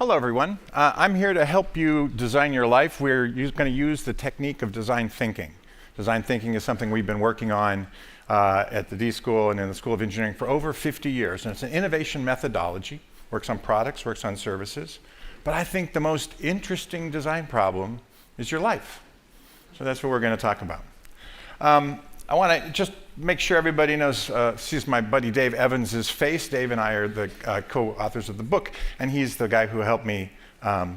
Hello, everyone. I'm here to help you design your life. We're going to use the technique of design thinking. Design thinking is something we've been working on at the D.school and in the School of Engineering for over 50 years. And it's an innovation methodology, works on products, works on services. But I think the most interesting design problem is your life. So that's what we're going to talk about. I want to just make sure everybody knows, sees my buddy Dave Evans' face. Dave and I are the co-authors of the book, and he's the guy who helped me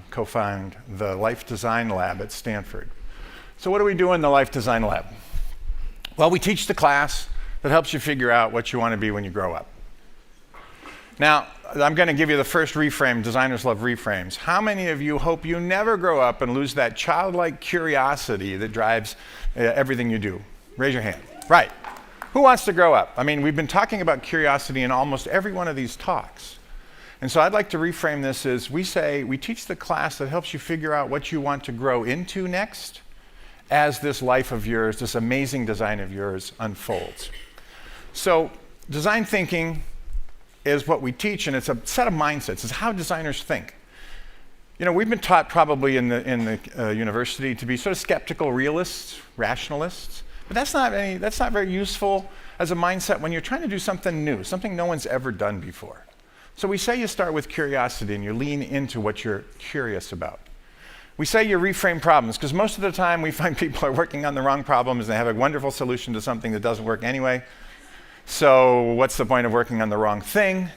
co-found the Life Design Lab at Stanford. So what do we do in the Life Design Lab? Well, we teach the class that helps you figure out what you want to be when you grow up. Now, I'm going to give you the first reframe. Designers love reframes. How many of you hope you never grow up and lose that childlike curiosity that drives everything you do? Raise your hand. Right. Who wants to grow up? I mean, we've been talking about curiosity in almost every one of these talks. And so I'd like to reframe this as we teach the class that helps you figure out what you want to grow into next as this life of yours, this amazing design of yours unfolds. So design thinking is what we teach, and it's a set of mindsets. It's how designers think. You know, we've been taught probably in the university to be sort of skeptical realists, rationalists. But that's not very useful as a mindset when you're trying to do something new, something no one's ever done before. So we say you start with curiosity and you lean into what you're curious about. We say you reframe problems, because most of the time we find people are working on the wrong problems and they have a wonderful solution to something that doesn't work anyway. So what's the point of working on the wrong thing?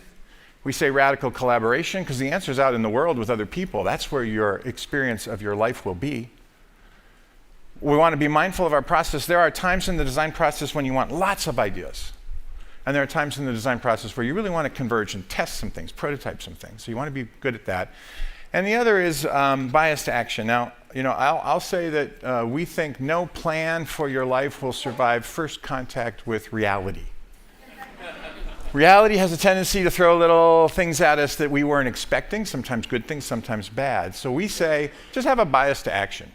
We say radical collaboration, because the answer's out in the world with other people. That's where your experience of your life will be. We want to be mindful of our process. There are times in the design process when you want lots of ideas. And there are times in the design process where you really want to converge and test some things, prototype some things. So you want to be good at that. And the other is bias to action. Now, you know, I'll say that we think no plan for your life will survive first contact with reality. Reality has a tendency to throw little things at us that we weren't expecting, sometimes good things, sometimes bad. So we say, just have a bias to action.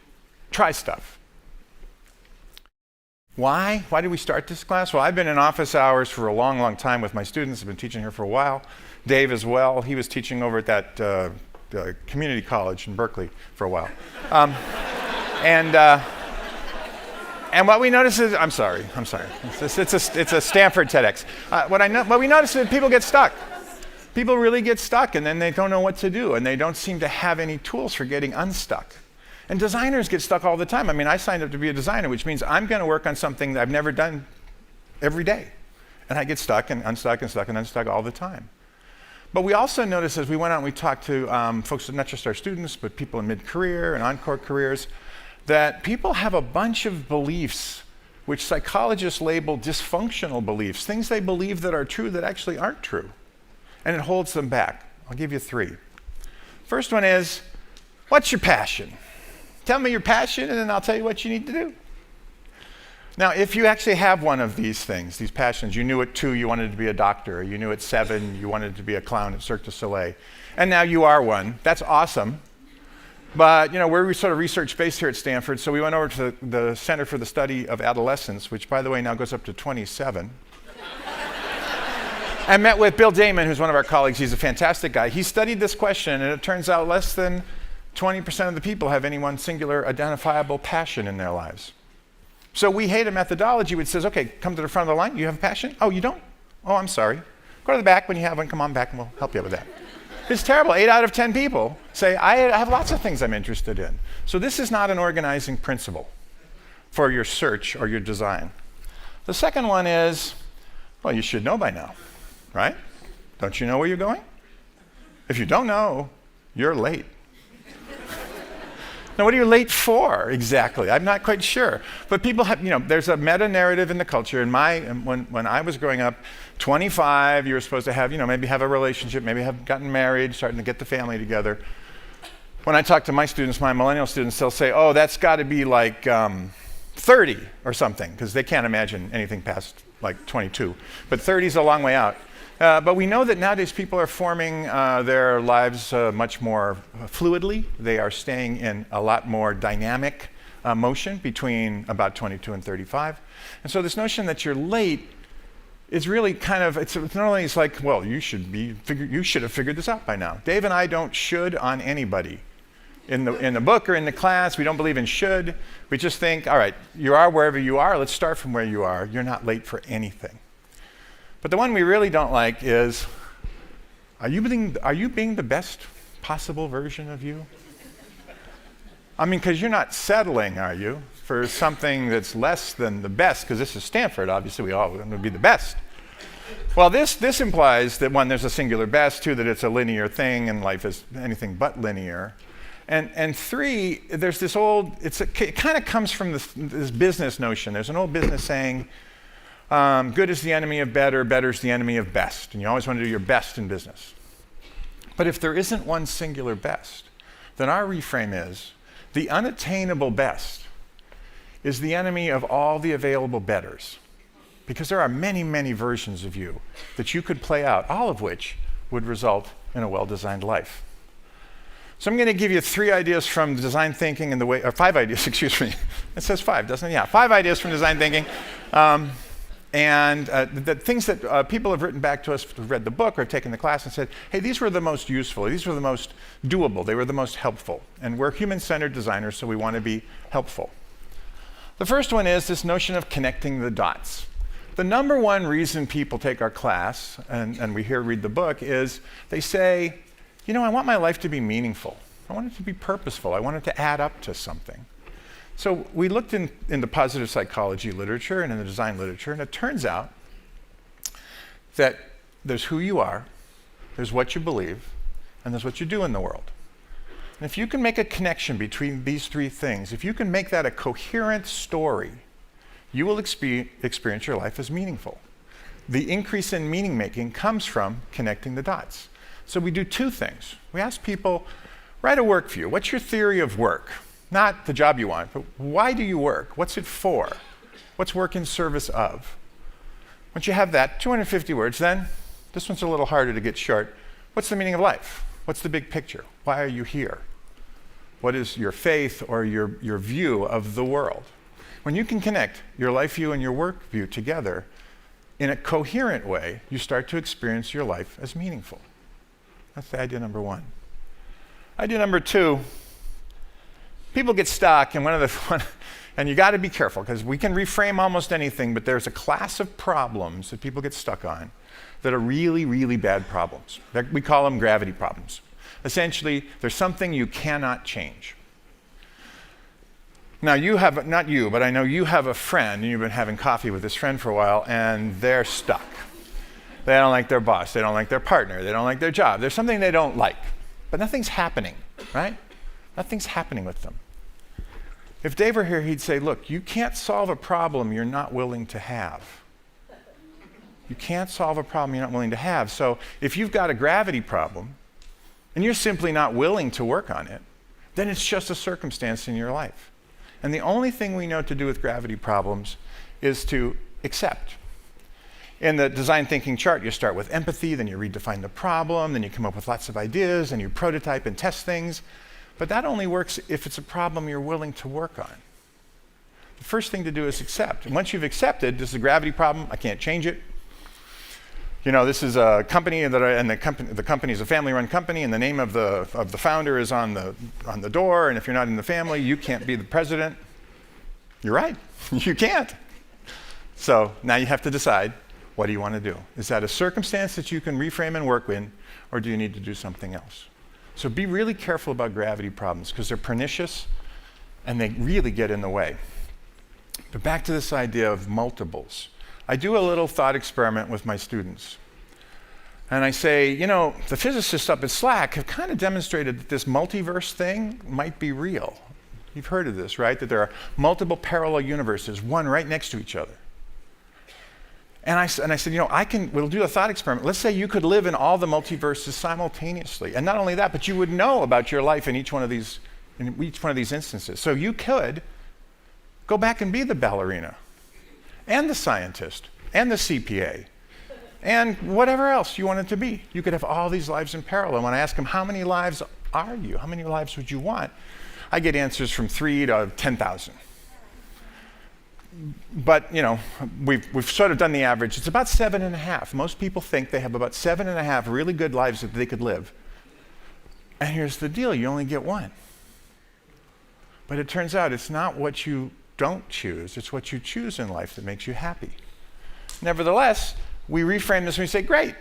Try stuff. Why? Why did we start this class? Well, I've been in office hours for a long, long time with my students. I've been teaching here for a while. Dave as well. He was teaching over at that community college in Berkeley for a while. And what we notice is, I'm sorry. It's a Stanford TEDx. What we notice is that people get stuck. People really get stuck, and then they don't know what to do, and they don't seem to have any tools for getting unstuck. And designers get stuck all the time. I mean, I signed up to be a designer, which means I'm going to work on something that I've never done every day. And I get stuck and unstuck and stuck and unstuck all the time. But we also noticed as we went out and we talked to folks, not just our students, but people in mid-career and encore careers, that people have a bunch of beliefs which psychologists label dysfunctional beliefs, things they believe that are true that actually aren't true. And it holds them back. I'll give you three. First one is, what's your passion? Tell me your passion, and then I'll tell you what you need to do. Now, if you actually have one of these things, these passions, you knew at 2 you wanted to be a doctor, or you knew at 7 you wanted to be a clown at Cirque du Soleil, and now you are one, that's awesome. But, you know, we're sort of research-based here at Stanford, so we went over to the Center for the Study of Adolescence, which, by the way, now goes up to 27. And met with Bill Damon, who's one of our colleagues. He's a fantastic guy. He studied this question, and it turns out less than 20% of the people have any one singular identifiable passion in their lives. So we hate a methodology which says, okay, come to the front of the line. You have a passion? Oh, you don't? Oh, I'm sorry. Go to the back when you have one. Come on back and we'll help you with that. It's terrible. 8 out of 10 people say, I have lots of things I'm interested in. So this is not an organizing principle for your search or your design. The second one is, well, you should know by now, right? Don't you know where you're going? If you don't know, you're late. Now, what are you late for exactly? I'm not quite sure. But people have, you know, there's a meta-narrative in the culture. When I was growing up, 25, you were supposed to have, you know, maybe have a relationship, maybe have gotten married, starting to get the family together. When I talk to my students, my millennial students, they'll say, oh, that's got to be like 30 or something, because they can't imagine anything past like 22. But 30 is a long way out. But we know that nowadays people are forming their lives much more fluidly. They are staying in a lot more dynamic motion between about 22 and 35. And so this notion that you're late it's really kind of, it's not only, it's like, well, you should have figured this out by now. Dave and I don't should on anybody. In the book or in the class, we don't believe in should. We just think, all right, you are wherever you are. Let's start from where you are. You're not late for anything. But the one we really don't like is, are you being the best possible version of you? I mean, because you're not settling, are you, for something that's less than the best? Because this is Stanford, obviously we all want to be the best. Well, this implies that, one, there's a singular best, two, that it's a linear thing and life is anything but linear. And three, there's this old, it kind of comes from this business notion. There's an old business saying, good is the enemy of better, better is the enemy of best. And you always want to do your best in business. But if there isn't one singular best, then our reframe is, the unattainable best is the enemy of all the available betters. Because there are many, many versions of you that you could play out, all of which would result in a well-designed life. So I'm going to give you 3 ideas from design thinking and the way, or 5 ideas, excuse me. It says 5, doesn't it? Yeah, 5 ideas from design thinking. The things that people have written back to us who've read the book or have taken the class and said, hey, these were the most useful, these were the most doable, they were the most helpful. And we're human-centered designers, so we want to be helpful. The first one is this notion of connecting the dots. The number one reason people take our class, and we here read the book, is they say, you know, I want my life to be meaningful. I want it to be purposeful. I want it to add up to something. So we looked in the positive psychology literature and in the design literature, and it turns out that there's who you are, there's what you believe, and there's what you do in the world. And if you can make a connection between these 3 things, if you can make that a coherent story, you will experience your life as meaningful. The increase in meaning making comes from connecting the dots. So we do 2 things. We ask people, write a work view. What's your theory of work? Not the job you want, but why do you work? What's it for? What's work in service of? Once you have that, 250 words, then this one's a little harder to get short. What's the meaning of life? What's the big picture? Why are you here? What is your faith or your view of the world? When you can connect your life view and your work view together in a coherent way, you start to experience your life as meaningful. That's the idea number 1. Idea number 2, people get stuck, and and you got to be careful because we can reframe almost anything, but there's a class of problems that people get stuck on that are really, really bad problems. We call them gravity problems. Essentially, there's something you cannot change. Now, not you, but I know you have a friend, and you've been having coffee with this friend for a while, and they're stuck. They don't like their boss, they don't like their partner, they don't like their job. There's something they don't like, but nothing's happening, right? Nothing's happening with them. If Dave were here, he'd say, look, you can't solve a problem you're not willing to have. You can't solve a problem you're not willing to have. So if you've got a gravity problem, and you're simply not willing to work on it, then it's just a circumstance in your life. And the only thing we know to do with gravity problems is to accept. In the design thinking chart, you start with empathy, then you redefine the problem, then you come up with lots of ideas, and you prototype and test things. But that only works if it's a problem you're willing to work on. The first thing to do is accept. And once you've accepted, this is a gravity problem, I can't change it. You know, this is a company and the company is a family-run company, and the name of the founder is on the door, and if you're not in the family, you can't be the president. You're right, you can't. So now you have to decide, what do you want to do? Is that a circumstance that you can reframe and work in, or do you need to do something else? So be really careful about gravity problems, because they're pernicious, and they really get in the way. But back to this idea of multiples. I do a little thought experiment with my students. And I say, you know, the physicists up at SLAC have kind of demonstrated that this multiverse thing might be real. You've heard of this, right? That there are multiple parallel universes, one right next to each other. And I said, you know, we'll do a thought experiment. Let's say you could live in all the multiverses simultaneously. And not only that, but you would know about your life in each one of these instances. So you could go back and be the ballerina, and the scientist, and the CPA, and whatever else you wanted to be. You could have all these lives in parallel. When I ask them, how many lives are you? How many lives would you want? I get answers from 3 to 10,000. but we've sort of done the average. It's about 7.5. Most people think they have about 7.5 really good lives that they could live. And here's the deal, you only get one. But it turns out it's not what you don't choose, it's what you choose in life that makes you happy. Nevertheless, we reframe this and we say, great,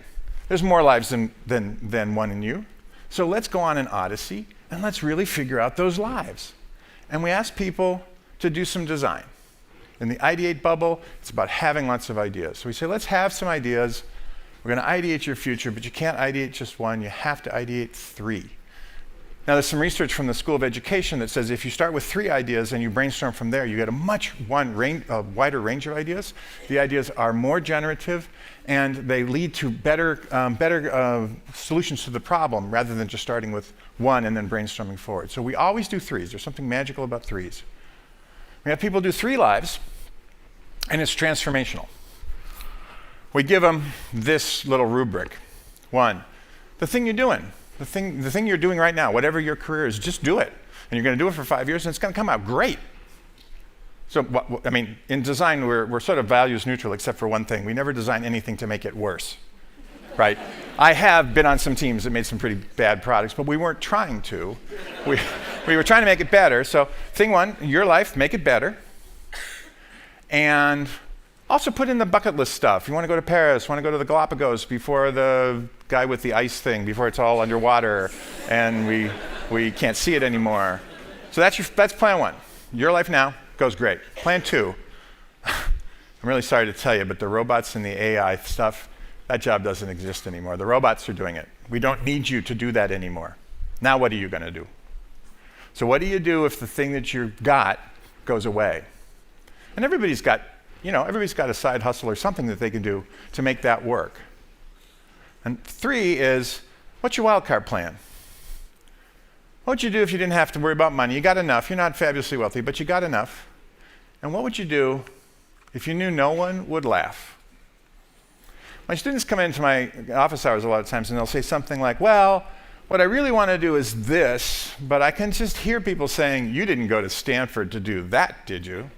there's more lives than one in you. So let's go on an odyssey and let's really figure out those lives. And we ask people to do some design. In the ideate bubble, it's about having lots of ideas. So we say, let's have some ideas. We're going to ideate your future, but you can't ideate just one, you have to ideate 3. Now, there's some research from the School of Education that says if you start with 3 ideas and you brainstorm from there, you get a wider range of ideas. The ideas are more generative, and they lead to better solutions to the problem rather than just starting with 1 and then brainstorming forward. So we always do 3s. There's something magical about 3s. We have people do 3 lives, and it's transformational. We give them this little rubric. 1, the thing you're doing. The thing you're doing right now, whatever your career is, just do it. And you're going to do it for 5 years, and it's going to come out great. So, in design, we're sort of values neutral, except for one thing. We never design anything to make it worse, right? I have been on some teams that made some pretty bad products, but we weren't trying to. We were trying to make it better. So, thing 1, your life, make it better. And also put in the bucket list stuff. You want to go to Paris, want to go to the Galapagos before the guy with the ice thing, before it's all underwater and we can't see it anymore. So that's plan 1. Your life now goes great. Plan 2, I'm really sorry to tell you, but the robots and the AI stuff, that job doesn't exist anymore. The robots are doing it. We don't need you to do that anymore. Now what are you going to do? So what do you do if the thing that you've got goes away? And everybody's got a side hustle or something that they can do to make that work. And 3 is, what's your wildcard plan? What would you do if you didn't have to worry about money? You got enough. You're not fabulously wealthy, but you got enough. And what would you do if you knew no one would laugh? My students come into my office hours a lot of times and they'll say something like, well, what I really want to do is this, but I can just hear people saying, you didn't go to Stanford to do that, did you?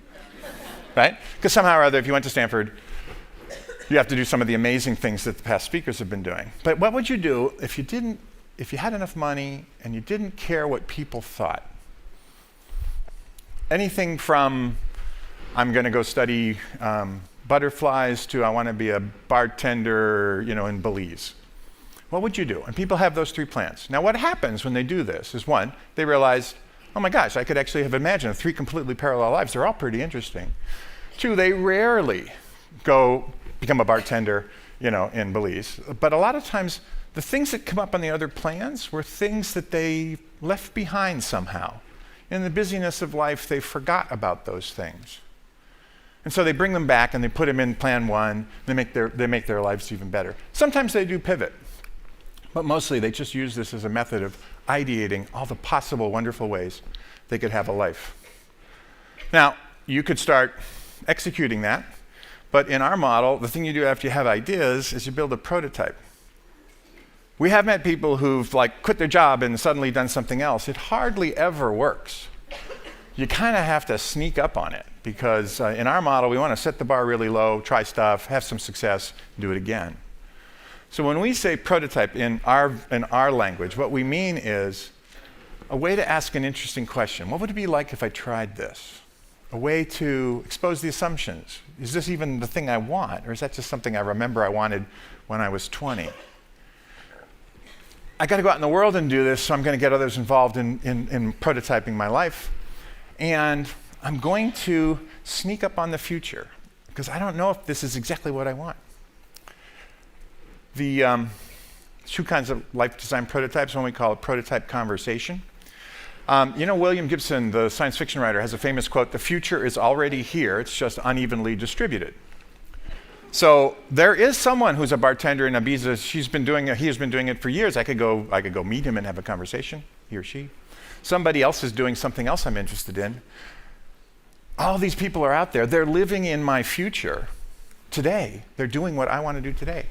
Right? Because somehow or other, if you went to Stanford, you have to do some of the amazing things that the past speakers have been doing. But what would you do if you had enough money and you didn't care what people thought? Anything from, I'm going to go study butterflies to I want to be a bartender, in Belize. What would you do? And people have those 3 plans. Now, what happens when they do this is 1, they realize, oh my gosh, I could actually have imagined 3 completely parallel lives. They're all pretty interesting. 2, they rarely go become a bartender, in Belize. But a lot of times, the things that come up on the other plans were things that they left behind somehow. In the busyness of life, they forgot about those things. And so they bring them back and they put them in plan 1. They make their lives even better. Sometimes they do pivot. But mostly they just use this as a method of ideating all the possible wonderful ways they could have a life. Now, you could start executing that, but in our model, the thing you do after you have ideas is you build a prototype. We have met people who've quit their job and suddenly done something else. It hardly ever works. You kind of have to sneak up on it because in our model, we want to set the bar really low, try stuff, have some success, do it again. So when we say prototype in our language, what we mean is a way to ask an interesting question. What would it be like if I tried this? A way to expose the assumptions. Is this even the thing I want? Or is that just something I remember I wanted when I was 20? I got to go out in the world and do this, so I'm going to get others involved in prototyping my life. And I'm going to sneak up on the future because I don't know if this is exactly what I want. The 2 kinds of life design prototypes, one we call a prototype conversation. William Gibson, the science fiction writer, has a famous quote, "The future is already here, it's just unevenly distributed." So there is someone who's a bartender in Ibiza. He has been doing it for years. I could go meet him and have a conversation, he or she. Somebody else is doing something else I'm interested in. All these people are out there. They're living in my future today. They're doing what I want to do today.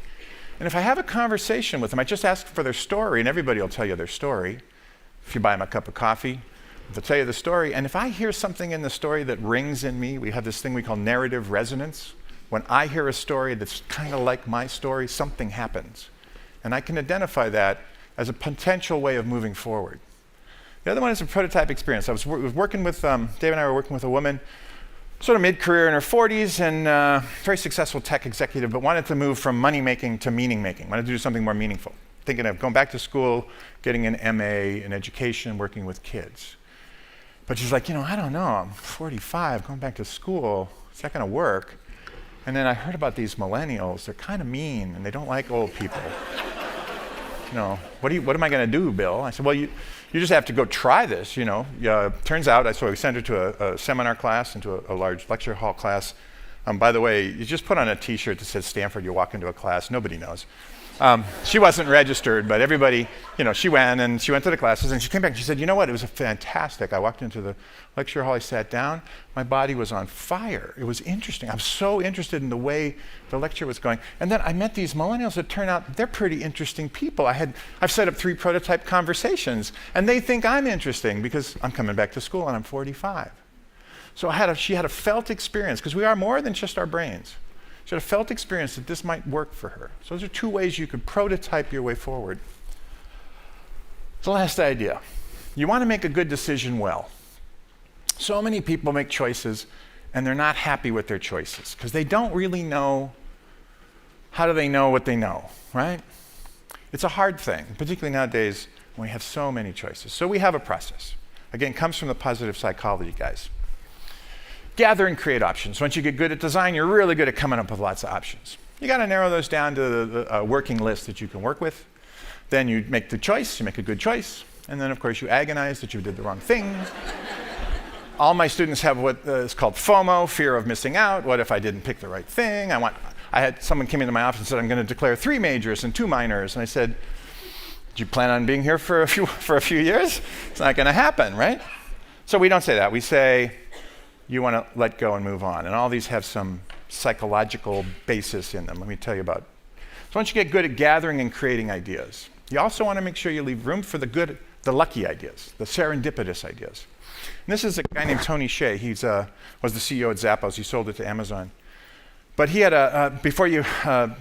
And if I have a conversation with them, I just ask for their story, and everybody will tell you their story. If you buy them a cup of coffee, They'll tell you the story, and if I hear something in the story that rings in me, we have this thing we call narrative resonance. When I hear a story that's kind of like my story, something happens. And I can identify that as a potential way of moving forward. The other one is a prototype experience. I was working with, Dave and I were working with a woman, sort of mid-career in her 40s, and very successful tech executive, but wanted to move from money-making to meaning-making, wanted to do something more meaningful. Thinking of going back to school, getting an MA in education, working with kids. But she's like, I don't know, I'm 45, going back to school, is that gonna work? And then I heard about these millennials, they're kind of mean, and they don't like old people. What am I gonna do, Bill? I said, well, you just have to go try this, Turns out, so we sent her to a seminar class, into a large lecture hall class. By the way, you just put on a t-shirt that says Stanford, you walk into a class, nobody knows. She wasn't registered, but everybody, she went to the classes, and she came back and she said, you know what, it was fantastic. I walked into the lecture hall, I sat down, my body was on fire. It was interesting. I'm so interested in the way the lecture was going. And then I met these millennials that turn out they're pretty interesting people. I've set up 3 prototype conversations, and they think I'm interesting because I'm coming back to school and I'm 45. So she had a felt experience, because we are more than just our brains. She had a felt experience that this might work for her. So those are 2 ways you could prototype your way forward. The last idea. You want to make a good decision well. So many people make choices and they're not happy with their choices because they don't really know, how do they know what they know, right? It's a hard thing, particularly nowadays when we have so many choices. So we have a process. Again, it comes from the positive psychology guys. Gather and create options. Once you get good at design, you're really good at coming up with lots of options. You got to narrow those down to the working list that you can work with. Then you make the choice, you make a good choice, and then of course you agonize that you did the wrong thing. All my students have what is called FOMO, fear of missing out. What if I didn't pick the right thing? I had someone came into my office and said, I'm going to declare 3 majors and 2 minors. And I said, do you plan on being here for a few years? It's not going to happen, right? So we don't say that. We say, you want to let go and move on. And all these have some psychological basis in them. Let me tell you about it. So once you get good at gathering and creating ideas, you also want to make sure you leave room for the lucky ideas, the serendipitous ideas. And this is a guy named Tony Hsieh. He was the CEO at Zappos. He sold it to Amazon. But he had before you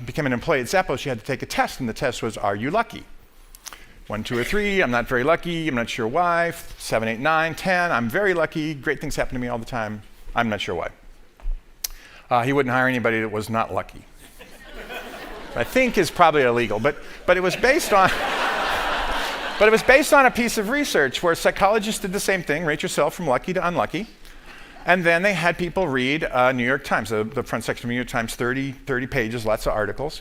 became an employee at Zappos, you had to take a test, and the test was, are you lucky? 1, 2, or 3, I'm not very lucky, I'm not sure why. 7, 8, 9, 10, I'm very lucky, great things happen to me all the time, I'm not sure why. He wouldn't hire anybody that was not lucky. I think is probably illegal, but it was based on a piece of research where psychologists did the same thing, rate yourself from lucky to unlucky, and then they had people read New York Times, the front section of New York Times, 30 pages, lots of articles.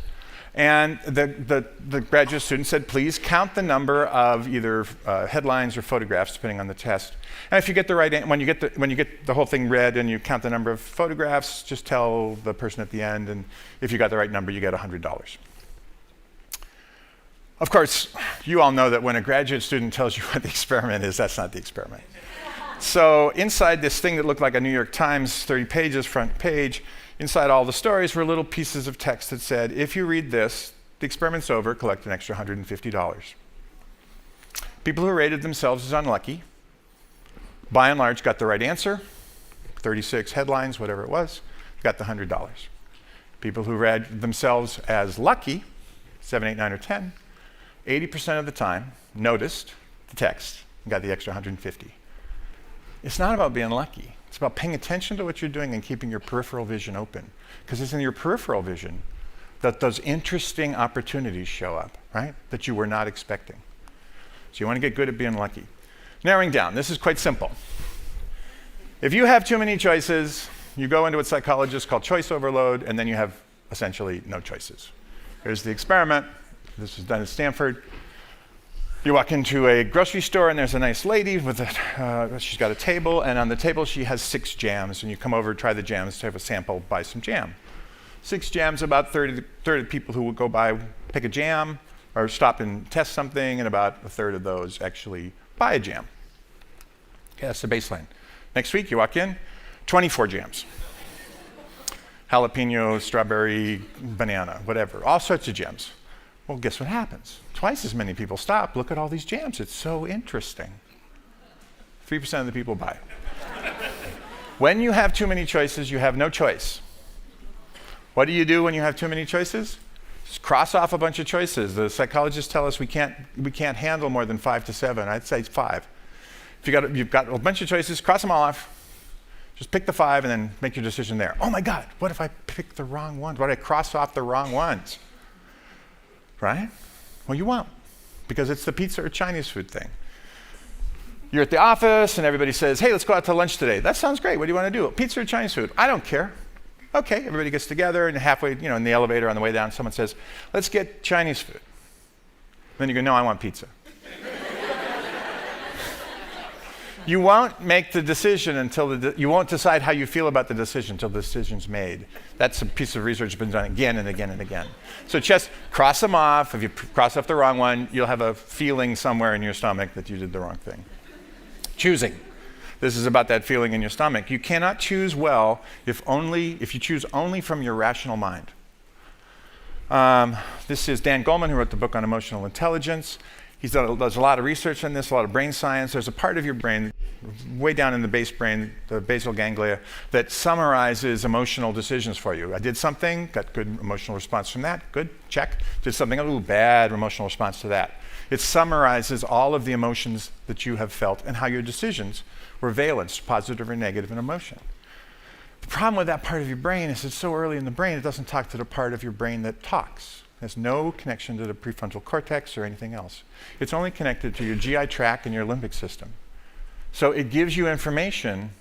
And the graduate student said, please count the number of either headlines or photographs, depending on the test. And if you get the right, when you get the whole thing read and you count the number of photographs, just tell the person at the end, and if you got the right number, you get $100. Of course, you all know that when a graduate student tells you what the experiment is, that's not the experiment. So inside this thing that looked like a New York Times, 30 pages, front page, inside all the stories were little pieces of text that said, if you read this, the experiment's over, collect an extra $150. People who rated themselves as unlucky, by and large, got the right answer, 36 headlines, whatever it was, got the $100. People who rated themselves as lucky, 7, 8, 9, or 10, 80% of the time noticed the text and got the extra $150. It's not about being lucky. It's about paying attention to what you're doing and keeping your peripheral vision open. Because it's in your peripheral vision that those interesting opportunities show up, right? That you were not expecting. So you want to get good at being lucky. Narrowing down, this is quite simple. If you have too many choices, you go into what psychologists call choice overload, and then you have essentially no choices. Here's the experiment. This was done at Stanford. You walk into a grocery store and there's a nice lady with she's got a table, and on the table she has 6 jams, and you come over, try the jams, have a sample, buy some jam. 6 jams, about 30 people who will go by, pick a jam, or stop and test something, and about a third of those actually buy a jam. Okay, that's the baseline. Next week you walk in, 24 jams. Jalapeno, strawberry, banana, whatever, all sorts of jams. Well, guess what happens? Twice as many people stop. Look at all these jams. It's so interesting. 3% of the people buy. When you have too many choices, you have no choice. What do you do when you have too many choices? Just cross off a bunch of choices. The psychologists tell us we can't handle more than 5 to 7. I'd say 5. If you've got a bunch of choices, cross them all off. Just pick the 5 and then make your decision there. Oh my God, what if I pick the wrong ones? What if I cross off the wrong ones? Right? Well, you won't, because it's the pizza or Chinese food thing. You're at the office and everybody says, hey, let's go out to lunch today. That sounds great. What do you want to do? Pizza or Chinese food? I don't care. Okay, everybody gets together and halfway, in the elevator on the way down, someone says, let's get Chinese food. Then you go, no, I want pizza. You won't make the decision until you won't decide how you feel about the decision until the decision's made. That's a piece of research that's been done again and again and again. So just cross them off. If you cross off the wrong one, you'll have a feeling somewhere in your stomach that you did the wrong thing. Choosing. This is about that feeling in your stomach. You cannot choose well if you choose only from your rational mind. This is Dan Goleman, who wrote the book on emotional intelligence. Does a lot of research on this, a lot of brain science. There's a part of your brain, way down in the base brain, the basal ganglia, that summarizes emotional decisions for you. I did something, got good emotional response from that, good, check. Did something, ooh, bad emotional response to that. It summarizes all of the emotions that you have felt and how your decisions were valenced, positive or negative in emotion. The problem with that part of your brain is it's so early in the brain, it doesn't talk to the part of your brain that talks. It has no connection to the prefrontal cortex or anything else. It's only connected to your GI tract and your limbic system. So it gives you information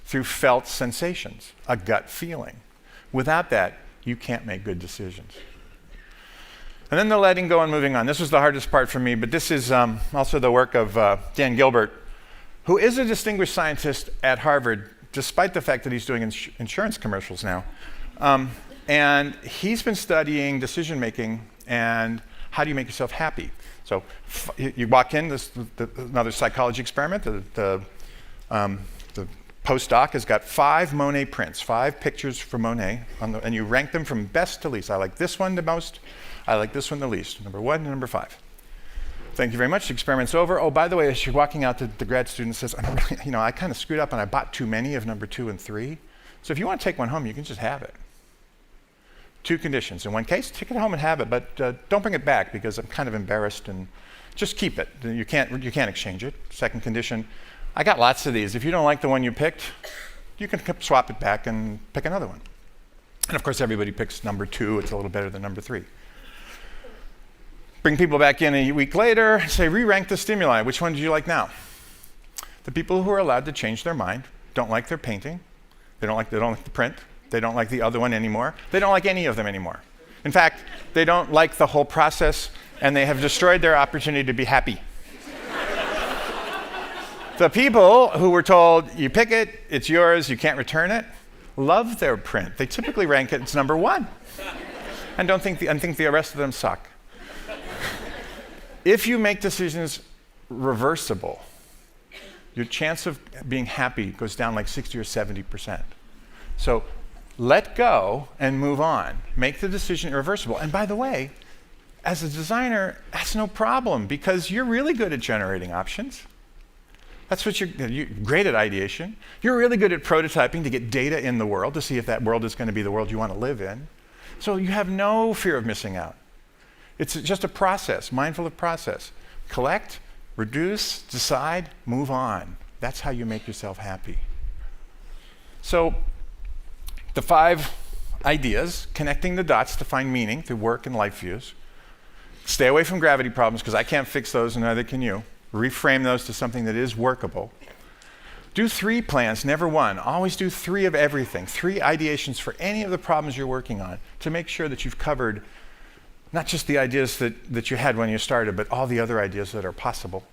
through felt sensations, a gut feeling. Without that, you can't make good decisions. And then the letting go and moving on. This was the hardest part for me, but this is also the work of Dan Gilbert, who is a distinguished scientist at Harvard, despite the fact that he's doing insurance commercials now. And he's been studying decision making and how do you make yourself happy. So you walk in, another psychology experiment. The postdoc has got 5 Monet prints, 5 pictures from Monet, and you rank them from best to least. I like this one the most. I like this one the least. Number 1 and number 5. Thank you very much. The experiment's over. Oh, by the way, as you're walking out, the grad student says, I kind of screwed up and I bought too many of number 2 and 3. So if you want to take one home, you can just have it. 2 conditions. In one case, take it home and have it, but don't bring it back because I'm kind of embarrassed, and just keep it. You can't exchange it. Second condition, I got lots of these. If you don't like the one you picked, you can swap it back and pick another one. And of course, everybody picks number 2. It's a little better than number 3. Bring people back in a week later, say, re-rank the stimuli. Which one do you like now? The people who are allowed to change their mind don't like their painting. They don't like the print. They don't like the other one anymore. They don't like any of them anymore. In fact, they don't like the whole process, and they have destroyed their opportunity to be happy. The people who were told, you pick it, it's yours, you can't return it, love their print. They typically rank it as number 1 and think the rest of them suck. If you make decisions reversible, your chance of being happy goes down like 60 or 70%. So let go and move on. Make the decision irreversible. And by the way, as a designer, that's no problem because you're really good at generating options. That's what you're great at ideation. You're really good at prototyping to get data in the world to see if that world is going to be the world you want to live in. So you have no fear of missing out. It's just a process, mindful of process. Collect, reduce, decide, move on. That's how you make yourself happy. So the 5 ideas, connecting the dots to find meaning through work and life views. Stay away from gravity problems because I can't fix those and neither can you. Reframe those to something that is workable. Do 3 plans, never 1. Always do 3 of everything. 3 ideations for any of the problems you're working on to make sure that you've covered not just the ideas that you had when you started, but all the other ideas that are possible.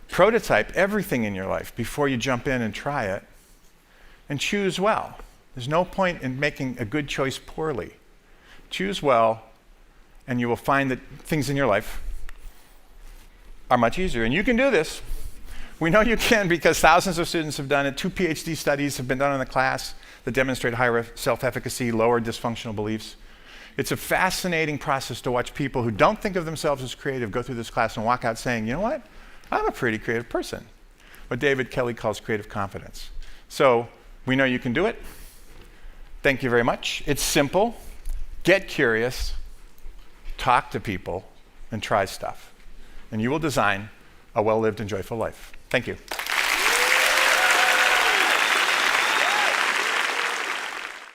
Prototype everything in your life before you jump in and try it, and choose well. There's no point in making a good choice poorly. Choose well, and you will find that things in your life are much easier. And you can do this. We know you can because thousands of students have done it. 2 PhD studies have been done in the class that demonstrate higher self-efficacy, lower dysfunctional beliefs. It's a fascinating process to watch people who don't think of themselves as creative go through this class and walk out saying, you know what? I'm a pretty creative person. what David Kelly calls creative confidence. So we know you can do it. Thank you very much. It's simple. Get curious, talk to people, and try stuff. And you will design a well-lived and joyful life. Thank you.